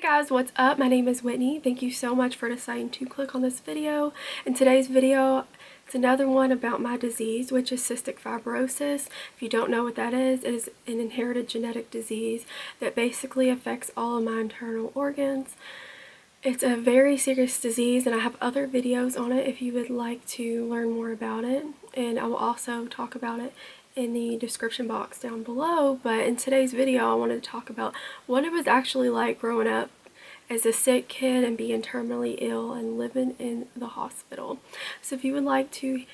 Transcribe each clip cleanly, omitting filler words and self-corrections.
Hey guys, what's up? My name is Whitney. Thank you so much for deciding to click on this video. In today's video, it's another one about my disease, which is cystic fibrosis. If you don't know what that is, it is an inherited genetic disease that basically affects all of my internal organs. It's a very serious disease, and I have other videos on it if you would like to learn more about it, and I will also talk about it in the description box down below. But in today's video, I wanted to talk about what it was actually like growing up as a sick kid and being terminally ill and living in the hospital. So if you would like to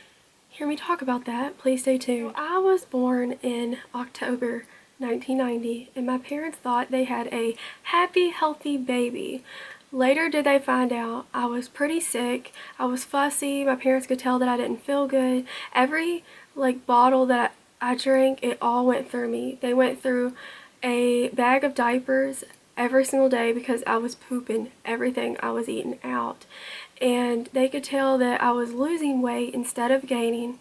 hear me talk about that, please stay tuned. So I was born in October 1990, and my parents thought they had a happy, healthy baby. Later did they find out I was pretty sick, I was fussy, my parents could tell that I didn't feel good. Every bottle that I drank, it all went through me. They went through a bag of diapers every single day because I was pooping everything I was eating out. And they could tell that I was losing weight instead of gaining.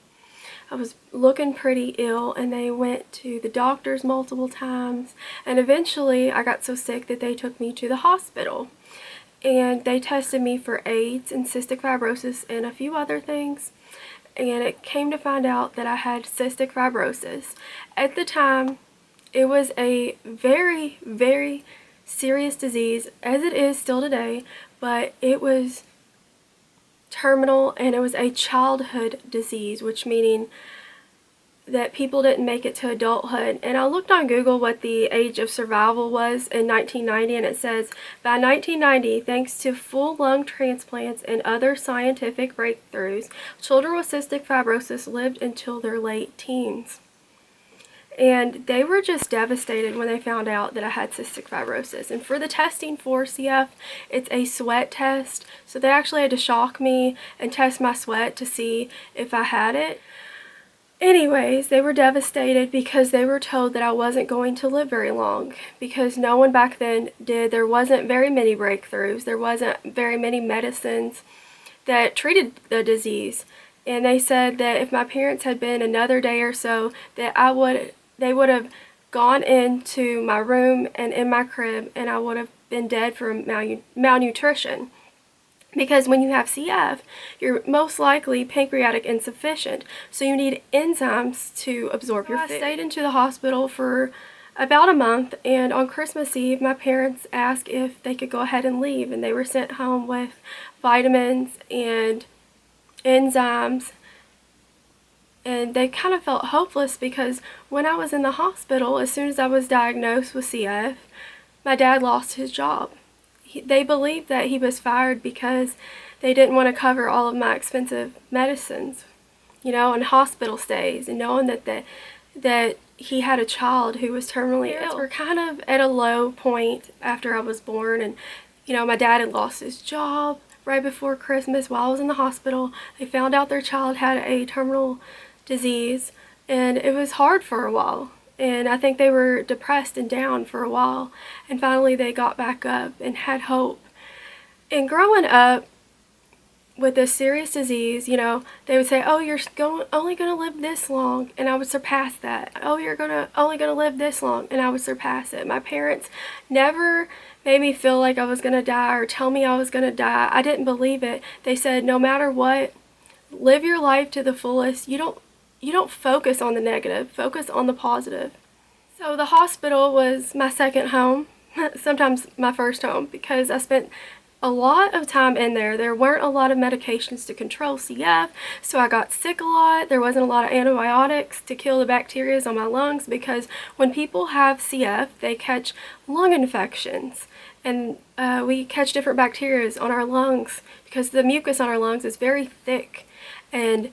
I was looking pretty ill, and they went to the doctors multiple times, and eventually I got so sick that they took me to the hospital. And they tested me for AIDS and cystic fibrosis and a few other things, and it came to find out that I had cystic fibrosis. At the time, it was a very, very serious disease, as it is still today, but it was terminal, and it was a childhood disease, which meaning that people didn't make it to adulthood. And I looked on Google what the age of survival was in 1990, and it says, by 1990, thanks to full lung transplants and other scientific breakthroughs, children with cystic fibrosis lived until their late teens. And they were just devastated when they found out that I had cystic fibrosis. And for the testing for CF, it's a sweat test. So they actually had to shock me and test my sweat to see if I had it. Anyways, they were devastated because they were told that I wasn't going to live very long, because no one back then did. There wasn't very many breakthroughs. There wasn't very many medicines that treated the disease. And they said that if my parents had been another day or so, that they would have gone into my room and in my crib, and I would have been dead from malnutrition. Because when you have CF, you're most likely pancreatic insufficient, so you need enzymes to absorb your food. I stayed into the hospital for about a month, and on Christmas Eve, my parents asked if they could go ahead and leave, and they were sent home with vitamins and enzymes. And they kind of felt hopeless because when I was in the hospital, as soon as I was diagnosed with CF, my dad lost his job. They believed that he was fired because they didn't want to cover all of my expensive medicines, and hospital stays, and knowing that he had a child who was terminally ill. We're kind of at a low point after I was born, and my dad had lost his job right before Christmas while I was in the hospital. They found out their child had a terminal disease, and it was hard for a while. And I think they were depressed and down for a while, and finally they got back up and had hope. And growing up with this serious disease, they would say, oh, you're only going to live this long, and I would surpass that. Oh, you're only going to live this long, and I would surpass it. My parents never made me feel like I was going to die or tell me I was going to die. I didn't believe it. They said, no matter what, live your life to the fullest. You don't focus on the negative, focus on the positive. So the hospital was my second home, sometimes my first home, because I spent a lot of time in there. There weren't a lot of medications to control CF, so I got sick a lot. There wasn't a lot of antibiotics to kill the bacteria on my lungs, because when people have CF, they catch lung infections. And we catch different bacteria on our lungs because the mucus on our lungs is very thick, and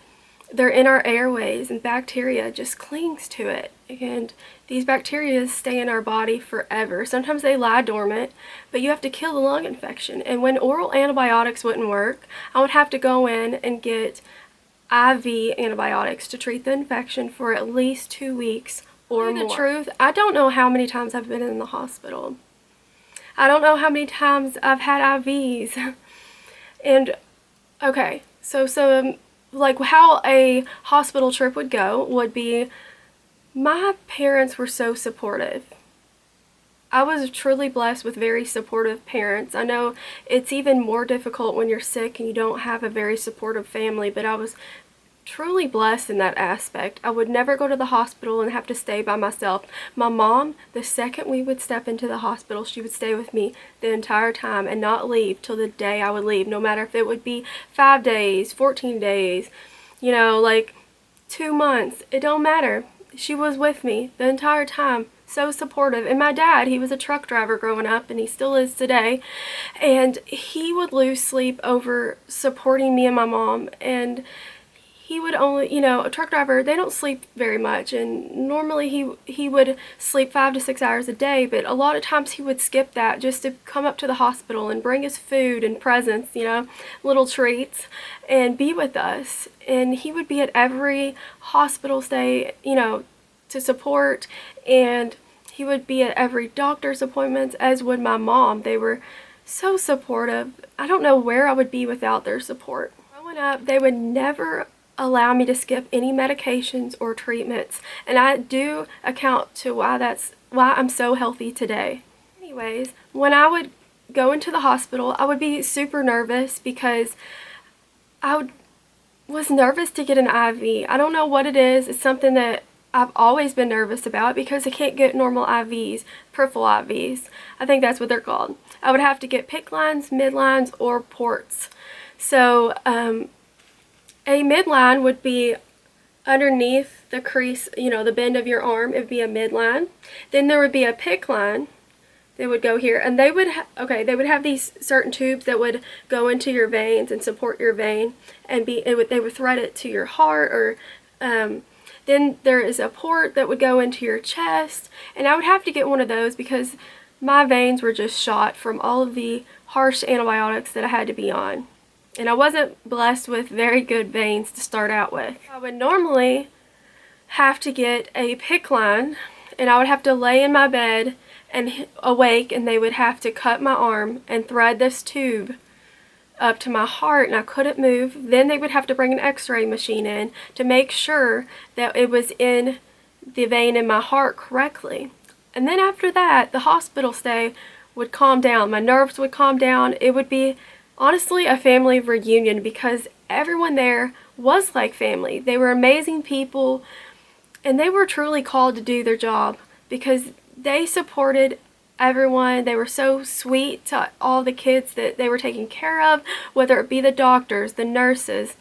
they're in our airways, and bacteria just clings to it. And these bacteria stay in our body forever. Sometimes they lie dormant, but you have to kill the lung infection. And when oral antibiotics wouldn't work, I would have to go in and get IV antibiotics to treat the infection for at least 2 weeks or more. The truth, I don't know how many times I've been in the hospital. I don't know how many times I've had IVs. And okay, so how a hospital trip would go would be, my parents were so supportive. I was truly blessed with very supportive parents. I know it's even more difficult when you're sick and you don't have a very supportive family, but I was truly blessed in that aspect. I would never go to the hospital and have to stay by myself. My mom, the second we would step into the hospital, she would stay with me the entire time and not leave till the day I would leave, no matter if it would be 5 days, 14 days, like 2 months. It don't matter. She was with me the entire time. So supportive. And my dad, he was a truck driver growing up, and he still is today, and he would lose sleep over supporting me and my mom. And he would only, a truck driver, they don't sleep very much, and normally he would sleep 5 to 6 hours a day, but a lot of times he would skip that just to come up to the hospital and bring us food and presents, little treats, and be with us. And he would be at every hospital stay, to support, and he would be at every doctor's appointments, as would my mom. They were so supportive. I don't know where I would be without their support. Growing up, they would never allow me to skip any medications or treatments, and I do account to why I'm so healthy today. Anyways, when I would go into the hospital, I would be super nervous because was nervous to get an IV. I don't know what it is. It's something that I've always been nervous about because I can't get normal IVs, peripheral IVs. I think that's what they're called. I would have to get PIC lines, midlines, or ports. So, a midline would be underneath the crease, the bend of your arm. It would be a midline. Then there would be a PIC line that would go here, and they would have these certain tubes that would go into your veins and support your vein, and they would thread it to your heart, or then there is a port that would go into your chest, and I would have to get one of those because my veins were just shot from all of the harsh antibiotics that I had to be on. And I wasn't blessed with very good veins to start out with. I would normally have to get a PIC line, and I would have to lay in my bed and awake, and they would have to cut my arm and thread this tube up to my heart, and I couldn't move. Then they would have to bring an x-ray machine in to make sure that it was in the vein in my heart correctly. And then after that, the hospital stay would calm down. My nerves would calm down. It would be honestly a family reunion because everyone there was like family. They were amazing people, and they were truly called to do their job because they supported everyone. They were so sweet to all the kids that they were taking care of, whether it be the doctors, the nurses,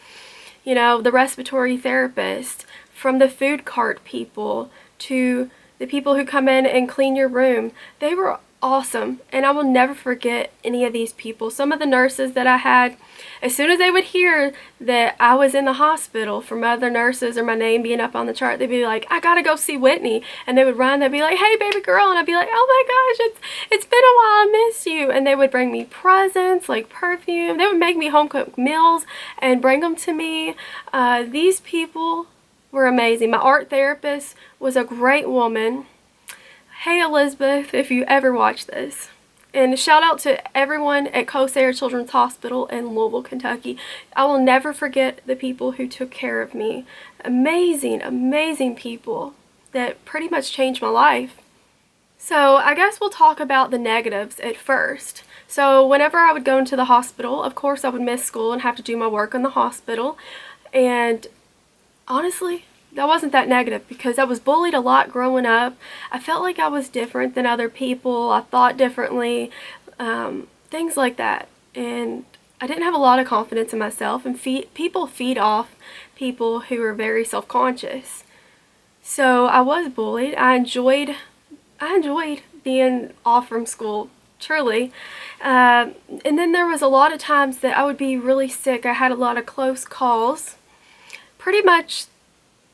the respiratory therapist, from the food cart people to the people who come in and clean your room. They were awesome, and I will never forget any of these people. Some of the nurses that I had, as soon as they would hear that I was in the hospital from other nurses or my name being up on the chart, they'd be like, I gotta go see Whitney. And they would run, they'd be like, hey baby girl, and I'd be like, oh my gosh, it's been a while, I miss you. And they would bring me presents like perfume. They would make me home cooked meals and bring them to me. These people were amazing. My art therapist was a great woman. Hey Elizabeth, if you ever watch this. And shout out to everyone at Cosair Children's Hospital in Louisville, Kentucky. I will never forget the people who took care of me. Amazing, amazing people that pretty much changed my life. So I guess we'll talk about the negatives at first. So whenever I would go into the hospital, of course I would miss school and have to do my work in the hospital. And honestly, that wasn't that negative because I was bullied a lot growing up. I felt like I was different than other people. I thought differently, things like that. And I didn't have a lot of confidence in myself, and people feed off people who are very self-conscious. So I was bullied. I enjoyed being off from school, truly. And then there was a lot of times that I would be really sick. I had a lot of close calls. Pretty much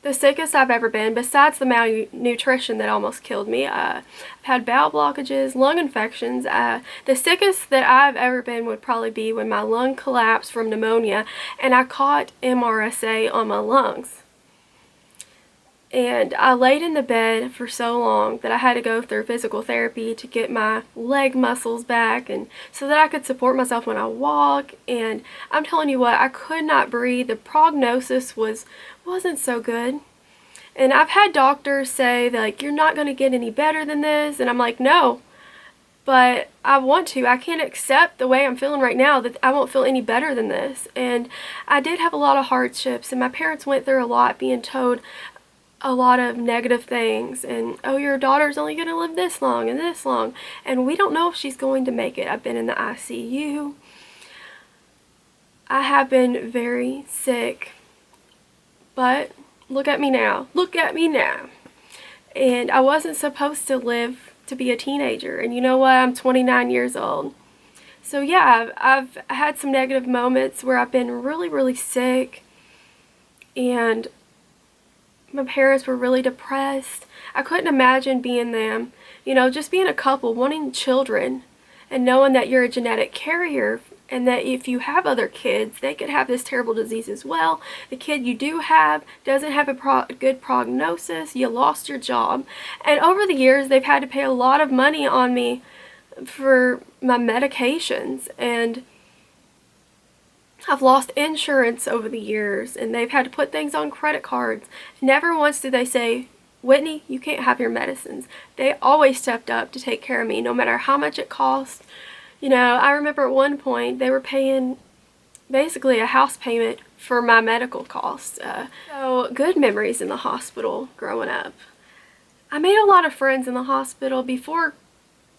the sickest I've ever been, besides the malnutrition that almost killed me. I've had bowel blockages, lung infections. The sickest that I've ever been would probably be when my lung collapsed from pneumonia and I caught MRSA on my lungs. And I laid in the bed for so long that I had to go through physical therapy to get my leg muscles back, and so that I could support myself when I walk. And I'm telling you what, I could not breathe. The prognosis wasn't so good. And I've had doctors say that, like, you're not going to get any better than this. And I'm like, no, but I want to. I can't accept the way I'm feeling right now, that I won't feel any better than this. And I did have a lot of hardships, and my parents went through a lot, being told a lot of negative things, and oh, your daughter's only going to live this long and this long, and we don't know if she's going to make it. I've been in the ICU. I have been very sick, but look at me now. Look at me now. And I wasn't supposed to live to be a teenager, and you know what? I'm 29 years old. So yeah, I've had some negative moments where I've been really, really sick, and my parents were really depressed. I couldn't imagine being them, you know, just being a couple, wanting children, and knowing that you're a genetic carrier, and that if you have other kids, they could have this terrible disease as well. The kid you do have doesn't have a good prognosis. You lost your job. And over the years, they've had to pay a lot of money on me for my medications, and I've lost insurance over the years, and they've had to put things on credit cards. Never once did they say, Whitney, you can't have your medicines. They always stepped up to take care of me, no matter how much it cost. You know, I remember at one point they were paying basically a house payment for my medical costs. So good memories in the hospital growing up. I made a lot of friends in the hospital before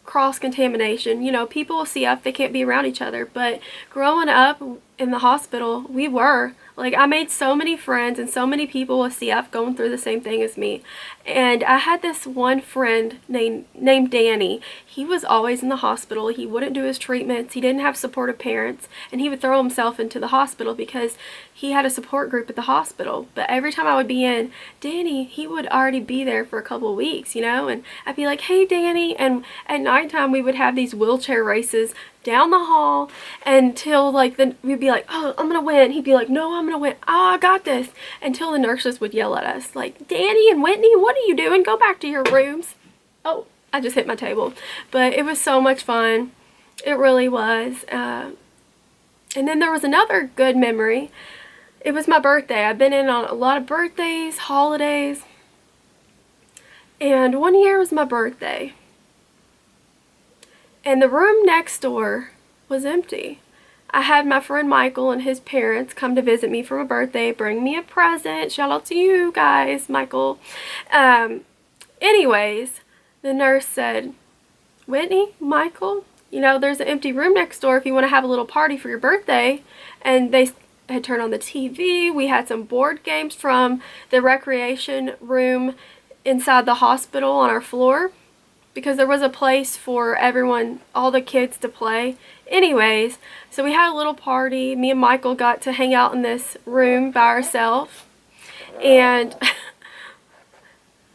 cross-contamination. You know, people with CF, they can't be around each other, but growing up in the hospital, we were. Like, I made so many friends and so many people with CF going through the same thing as me. And I had this one friend named Danny. He was always in the hospital. He wouldn't do his treatments. He didn't have supportive parents. And he would throw himself into the hospital because he had a support group at the hospital. But every time I would be in, Danny, he would already be there for a couple of weeks, you know? And I'd be like, hey, Danny. And at nighttime, we would have these wheelchair races down the hall until we'd be like, oh, I'm gonna win. He'd be like, no, I'm gonna win. Oh, I got this. Until the nurses would yell at us like, Danny and Whitney, what are you doing? Go back to your rooms. Oh, I just hit my table. But it was so much fun. It really was. And then there was another good memory. It was my birthday. I've been in on a lot of birthdays, holidays, and one year was my birthday. And the room next door was empty. I had my friend Michael and his parents come to visit me for my birthday, bring me a present. Shout out to you guys, Michael. Anyways, the nurse said, Whitney, Michael, you know, there's an empty room next door if you want to have a little party for your birthday. And they had turned on the TV. We had some board games from the recreation room inside the hospital on our floor, because there was a place for everyone, all the kids to play. Anyways, so we had a little party. Me and Michael got to hang out in this room by ourselves. And,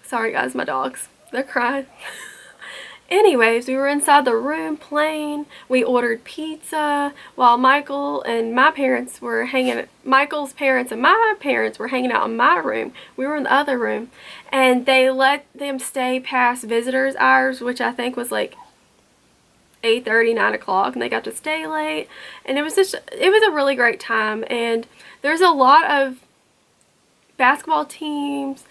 sorry guys, my dogs, they're crying. Anyways, we were inside the room playing. We ordered pizza while Michael's parents and my parents were hanging out in my room. We were in the other room. And they let them stay past visitors' hours, which I think was like 8:30, 9 o'clock, and they got to stay late. And it was a really great time. And there's a lot of basketball teams,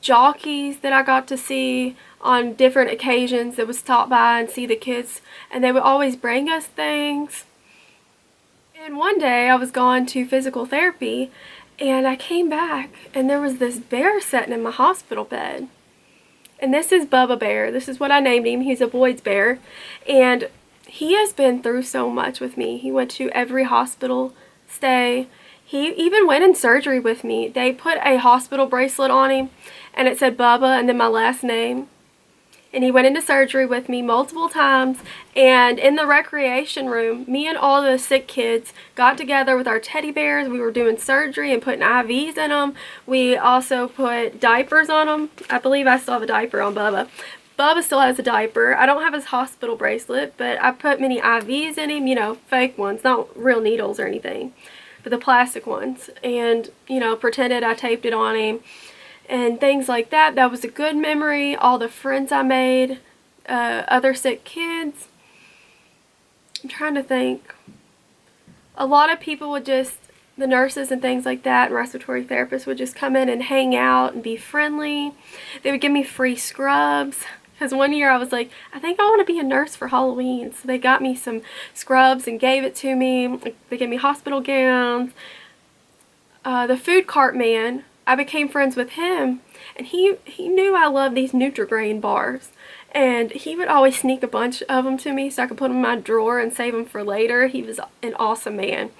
jockeys that I got to see on different occasions that would stop by and see the kids, and they would always bring us things. And one day I was going to physical therapy, and I came back and there was this bear sitting in my hospital bed. And this is Bubba Bear. This is what I named him. He's a Boyd's bear, and he has been through so much with me. He went to every hospital stay. He even went in surgery with me. They put a hospital bracelet on him, and it said Bubba and then my last name. And he went into surgery with me multiple times. And in the recreation room, me and all the sick kids got together with our teddy bears. We were doing surgery and putting IVs in them. We also put diapers on them. I believe I still have a diaper on Bubba. Bubba still has a diaper. I don't have his hospital bracelet, but I put many IVs in him, you know, fake ones, not real needles or anything, but the plastic ones, and, you know, pretended I taped it on him and things like that. That was a good memory. All the friends I made, other sick kids. I'm trying to think. A lot of people would just, the nurses and things like that, and respiratory therapists would just come in and hang out and be friendly. They would give me free scrubs, Because one year I was like, I think I want to be a nurse for Halloween. So they got me some scrubs and gave it to me. They gave me hospital gowns. The food cart man, I became friends with him. And he knew I loved these Nutri-Grain bars. And he would always sneak a bunch of them to me so I could put them in my drawer and save them for later. He was an awesome man.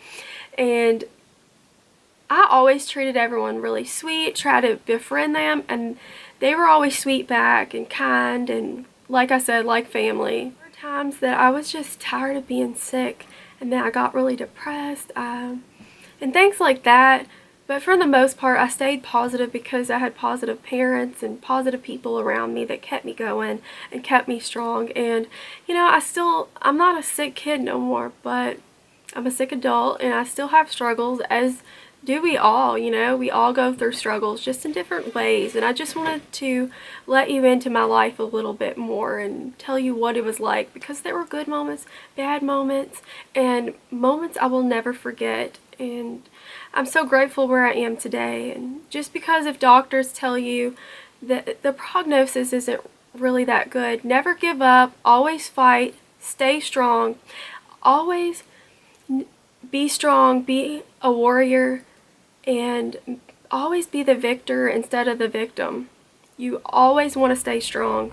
And I always treated everyone really sweet, tried to befriend them, and they were always sweet back and kind and, like I said, like family. There were times that I was just tired of being sick and then I got really depressed and things like that. But for the most part, I stayed positive because I had positive parents and positive people around me that kept me going and kept me strong. And, you know, I'm not a sick kid no more, but I'm a sick adult and I still have struggles, as do we all. You know, we all go through struggles just in different ways, and I just wanted to let you into my life a little bit more and tell you what it was like, because there were good moments, bad moments, and moments I will never forget. And I'm so grateful where I am today. And just because if doctors tell you that the prognosis isn't really that good, never give up, always fight, stay strong, always be strong, be a warrior, and always be the victor instead of the victim. You always want to stay strong.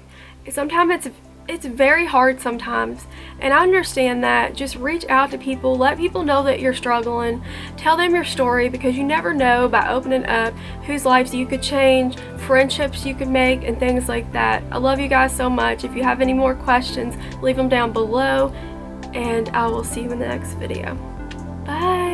Sometimes it's very hard sometimes, and I understand that. Just reach out to people, let people know that you're struggling, tell them your story, because you never know by opening up whose lives you could change, friendships you could make, and things like that. I love you guys so much. If you have any more questions, leave them down below, and I will see you in the next video. Bye.